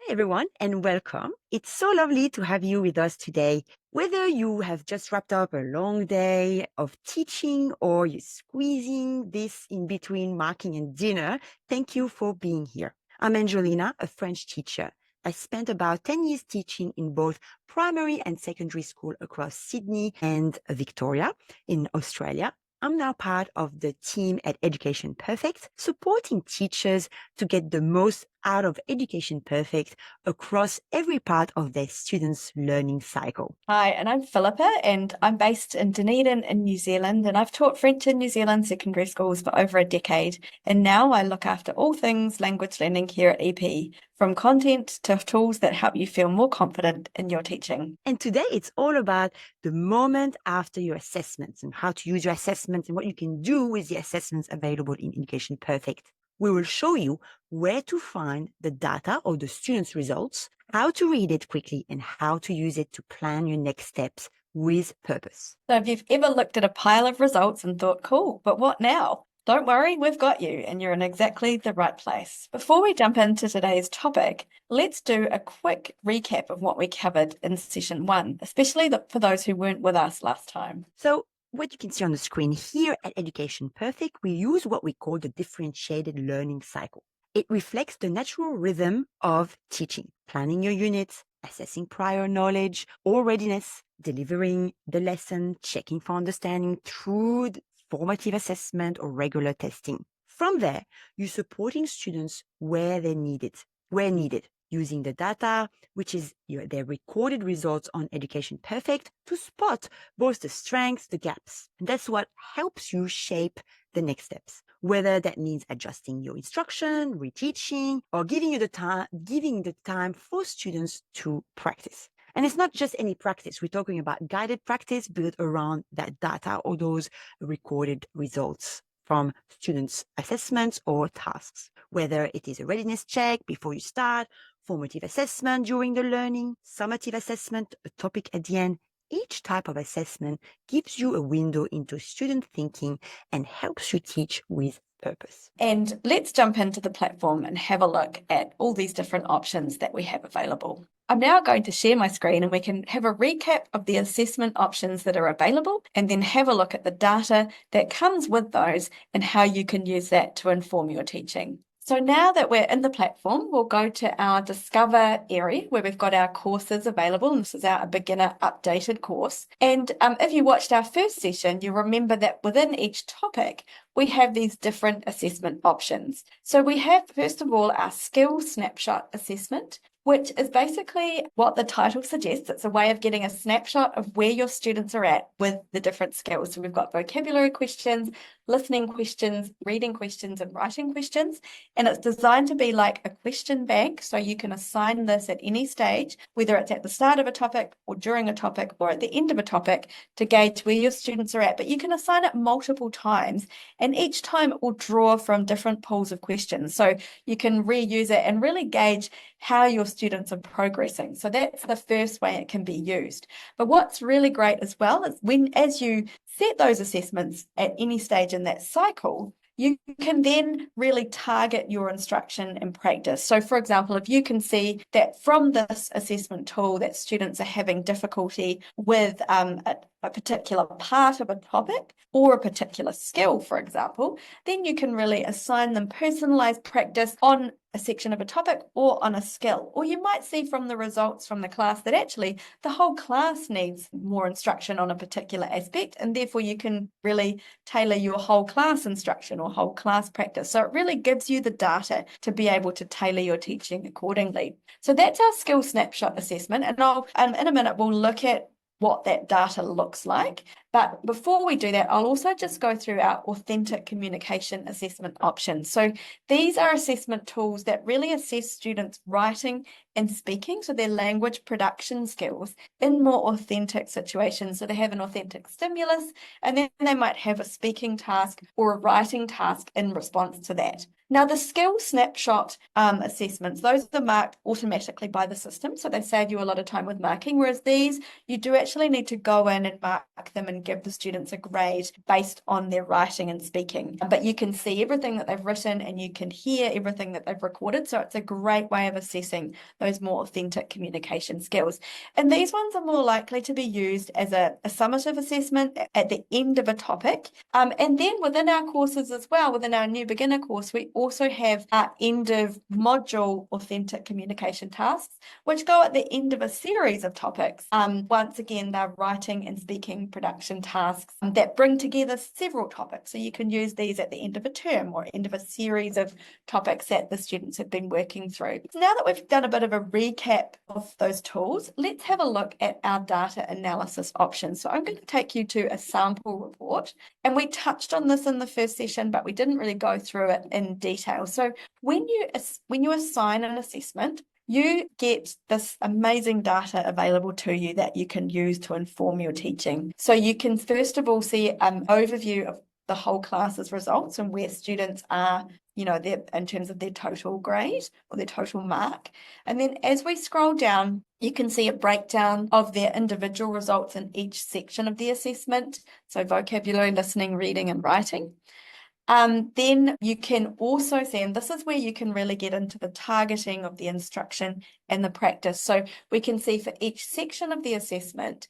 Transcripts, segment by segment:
everyone, and welcome. It's so lovely to have you with us today. Whether you have just wrapped up a long day of teaching or you're squeezing this in between marking and dinner, thank you for being here. I'm Angelina, a French teacher. I spent about 10 years teaching in both primary and secondary school across Sydney and Victoria in Australia. I'm now part of the team at Education Perfect, supporting teachers to get the most out of Education Perfect across every part of their students' learning cycle. Hi, and I'm Philippa, and I'm based in Dunedin in New Zealand, and I've taught French in New Zealand secondary schools for over a decade, and now I look after all things language learning here at EP, from content to tools that help you feel more confident in your teaching. And today it's all about the moment after your assessments and how to use your assessments and what you can do with the assessments available in Education Perfect. We will show you where to find the data or the students' results, how to read it quickly, and how to use it to plan your next steps with purpose. So if you've ever looked at a pile of results and thought, cool, but what now? Don't worry, we've got you, and you're in exactly the right place. Before we jump into today's topic, let's do a quick recap of what we covered in session 1, especially for those who weren't with us last time. So what you can see on the screen here at Education Perfect, we use what we call the differentiated learning cycle. It reflects the natural rhythm of teaching, planning your units, assessing prior knowledge or readiness, delivering the lesson, checking for understanding through formative assessment or regular testing. From there, you're supporting students where needed, using the data, which is their recorded results on Education Perfect, to spot both the strengths, the gaps. And that's what helps you shape the next steps, whether that means adjusting your instruction, reteaching, or giving the time for students to practice. And it's not just any practice. We're talking about guided practice built around that data or those recorded results from students' assessments or tasks, whether it is a readiness check before you start, formative assessment during the learning, summative assessment, a topic at the end. Each type of assessment gives you a window into student thinking and helps you teach with purpose. And let's jump into the platform and have a look at all these different options that we have available. I'm now going to share my screen and we can have a recap of the assessment options that are available and then have a look at the data that comes with those and how you can use that to inform your teaching. So now that we're in the platform, we'll go to our Discover area where we've got our courses available. And this is our beginner updated course. And if you watched our first session, you'll remember that within each topic, we have these different assessment options. So we have, first of all, our skill snapshot assessment, which is basically what the title suggests. It's a way of getting a snapshot of where your students are at with the different skills. So we've got vocabulary questions, listening questions, reading questions, and writing questions. And it's designed to be like a question bank. So you can assign this at any stage, whether it's at the start of a topic or during a topic or at the end of a topic, to gauge where your students are at. But you can assign it multiple times. And each time it will draw from different pools of questions. So you can reuse it and really gauge how your students are progressing. So that's the first way it can be used. But what's really great as well is as you set those assessments at any stage in that cycle, you can then really target your instruction and practice. So for example, if you can see that from this assessment tool that students are having difficulty with a particular part of a topic or a particular skill, for example, then you can really assign them personalized practice on a section of a topic or on a skill. Or you might see from the results from the class that actually the whole class needs more instruction on a particular aspect, and therefore you can really tailor your whole class instruction or whole class practice. So it really gives you the data to be able to tailor your teaching accordingly. So that's our skill snapshot assessment, and in a minute we'll look at what that data looks like. But before we do that, I'll also just go through our authentic communication assessment options. So these are assessment tools that really assess students' writing and speaking, so their language production skills, in more authentic situations. So they have an authentic stimulus, and then they might have a speaking task or a writing task in response to that. Now, the skill snapshot assessments, those are marked automatically by the system, so they save you a lot of time with marking, whereas these, you do actually need to go in and mark them and give the students a grade based on their writing and speaking. But you can see everything that they've written and you can hear everything that they've recorded, so it's a great way of assessing those more authentic communication skills. And these ones are more likely to be used as a summative assessment at the end of a topic. And then within our courses as well, within our new beginner course, we also have our end of module authentic communication tasks, which go at the end of a series of topics. Once again, they're writing and speaking production tasks that bring together several topics. So you can use these at the end of a term or end of a series of topics that the students have been working through. Now that we've done a bit of a recap of those tools, let's have a look at our data analysis options. So I'm going to take you to a sample report, and we touched on this in the first session, but we didn't really go through it in detail. So when you assign an assessment, you get this amazing data available to you that you can use to inform your teaching. So you can first of all see an overview of the whole class's results and where students are, in terms of their total grade or their total mark. And then as we scroll down, you can see a breakdown of their individual results in each section of the assessment. So vocabulary, listening, reading, and writing. Then you can also see, and this is where you can really get into the targeting of the instruction and the practice. So we can see for each section of the assessment,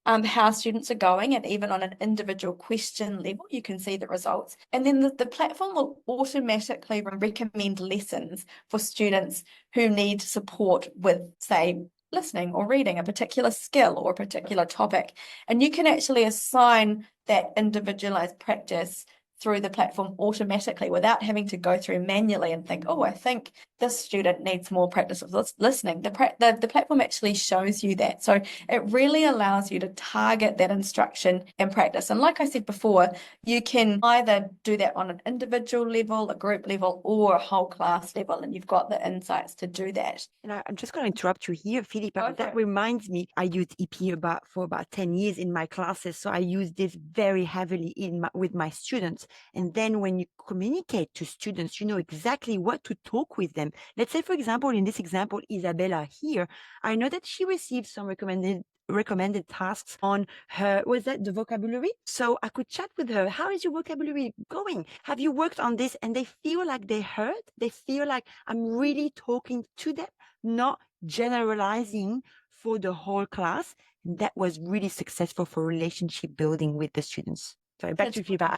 how students are going, and even on an individual question level, you can see the results. And then the platform will automatically recommend lessons for students who need support with, say, listening or reading a particular skill or a particular topic. And you can actually assign that individualized practice through the platform automatically without having to go through manually and think, oh, I think this student needs more practice of listening. The platform actually shows you that. So it really allows you to target that instruction and practice. And like I said before, you can either do that on an individual level, a group level, or a whole class level, and you've got the insights to do that. And I'm just going to interrupt you here, Philippa. That reminds me, I used EP for about 10 years in my classes. So I use this very heavily with my students. And then when you communicate to students, you know exactly what to talk with them. Let's say, for example, in this example, Isabella here, I know that she received some recommended tasks on her, was that the vocabulary? So I could chat with her. How is your vocabulary going? Have you worked on this? And they feel like they heard. They feel like I'm really talking to them, not generalizing for the whole class. And that was really successful for relationship building with the students. Sorry, back to you, Fiva.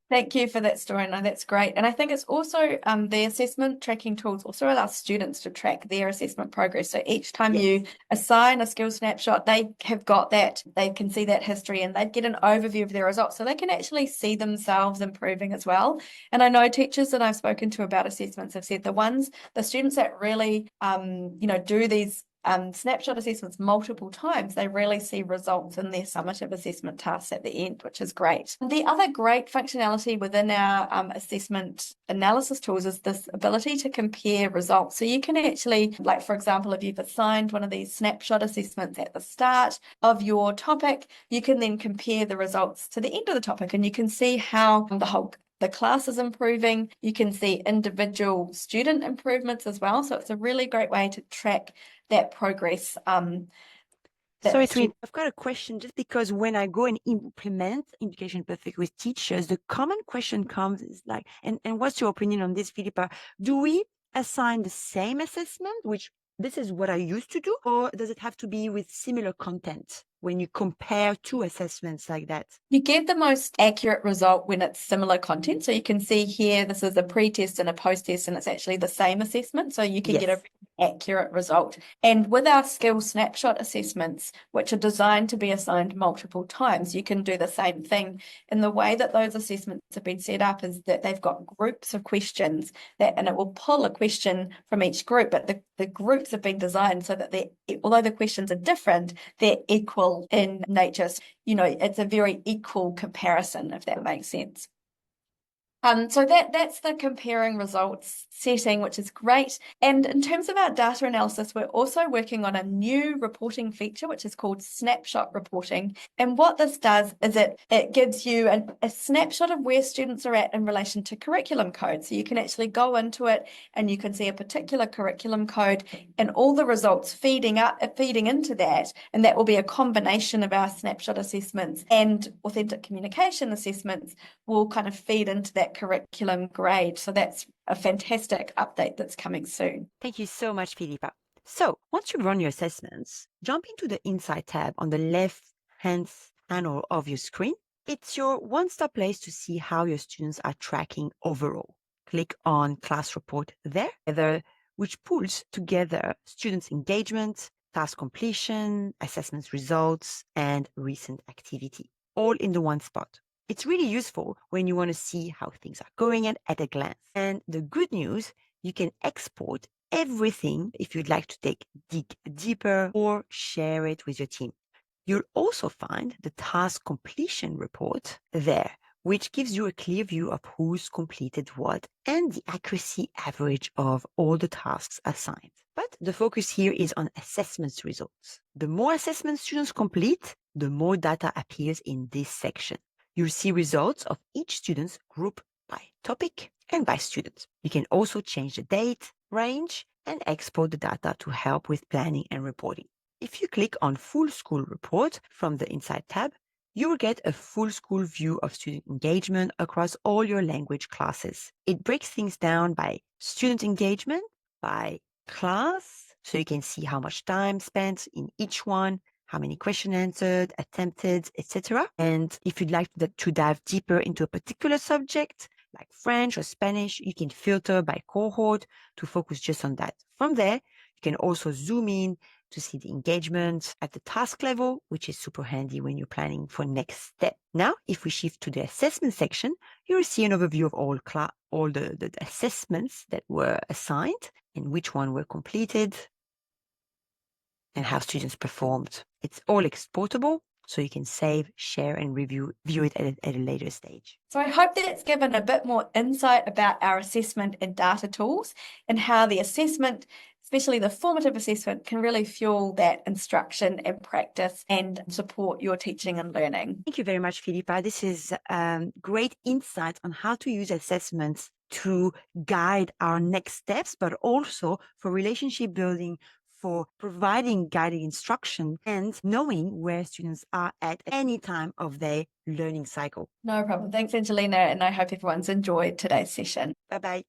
Thank you for that story. No, that's great. And I think it's also the assessment tracking tools also allow students to track their assessment progress. So each time you assign a skill snapshot, they have got that, they can see that history and they get an overview of their results. So they can actually see themselves improving as well. And I know teachers that I've spoken to about assessments have said the students that really, do these snapshot assessments multiple times, they really see results in their summative assessment tasks at the end, which is great. The other great functionality within our assessment analysis tools is this ability to compare results. So you can actually, like for example, if you've assigned one of these snapshot assessments at the start of your topic, you can then compare the results to the end of the topic, and you can see how the class is improving. You can see individual student improvements as well. So it's a really great way to track that progress. Sorry, I've got a question, just because when I go and implement Education Perfect with teachers, the common question comes is like, and what's your opinion on this, Philippa? Do we assign the same assessment, which this is what I used to do, or does it have to be with similar content when you compare two assessments like that? You get the most accurate result when it's similar content. So you can see here, this is a pre-test and a post-test, and it's actually the same assessment. So you can get a accurate result. And with our skill snapshot assessments, which are designed to be assigned multiple times, you can do the same thing. And the way that those assessments have been set up is that they've got groups of questions and it will pull a question from each group, but the groups have been designed so that although the questions are different, they're equal in nature. So, it's a very equal comparison, if that makes sense. So that's the comparing results setting, which is great. And in terms of our data analysis, we're also working on a new reporting feature, which is called snapshot reporting. And what this does is it gives you a snapshot of where students are at in relation to curriculum code. So you can actually go into it and you can see a particular curriculum code and all the results feeding into that. And that will be a combination of our snapshot assessments and authentic communication assessments will kind of feed into that curriculum grade. So that's a fantastic update that's coming soon. Thank you so much, Philippa. So once you've run your assessments, jump into the Insight tab on the left-hand panel of your screen. It's your one-stop place to see how your students are tracking overall. Click on Class Report there, which pulls together students' engagement, task completion, assessment results, and recent activity, all in the one spot. It's really useful when you want to see how things are going at a glance. And the good news, you can export everything if you'd like to dig deeper or share it with your team. You'll also find the task completion report there, which gives you a clear view of who's completed what and the accuracy average of all the tasks assigned. But the focus here is on assessments results. The more assessments students complete, the more data appears in this section. You'll see results of each student's group by topic and by student. You can also change the date, range, and export the data to help with planning and reporting. If you click on Full School Report from the Insight tab, you will get a full school view of student engagement across all your language classes. It breaks things down by student engagement, by class, so you can see how much time spent in each one, how many questions answered, attempted, etc. And if you'd like to dive deeper into a particular subject, like French or Spanish, you can filter by cohort to focus just on that. From there, you can also zoom in to see the engagement at the task level, which is super handy when you're planning for next step. Now, if we shift to the assessment section, you will see an overview of all the assessments that were assigned and which one were completed and how students performed. It's all exportable, so you can save, share, and view it at a later stage. So I hope that's given a bit more insight about our assessment and data tools and how the assessment, especially the formative assessment, can really fuel that instruction and practice and support your teaching and learning. Thank you very much, Philippa. This is great insight on how to use assessments to guide our next steps, but also for relationship building, for providing guided instruction and knowing where students are at any time of their learning cycle. No problem. Thanks, Angelina, and I hope everyone's enjoyed today's session. Bye-bye.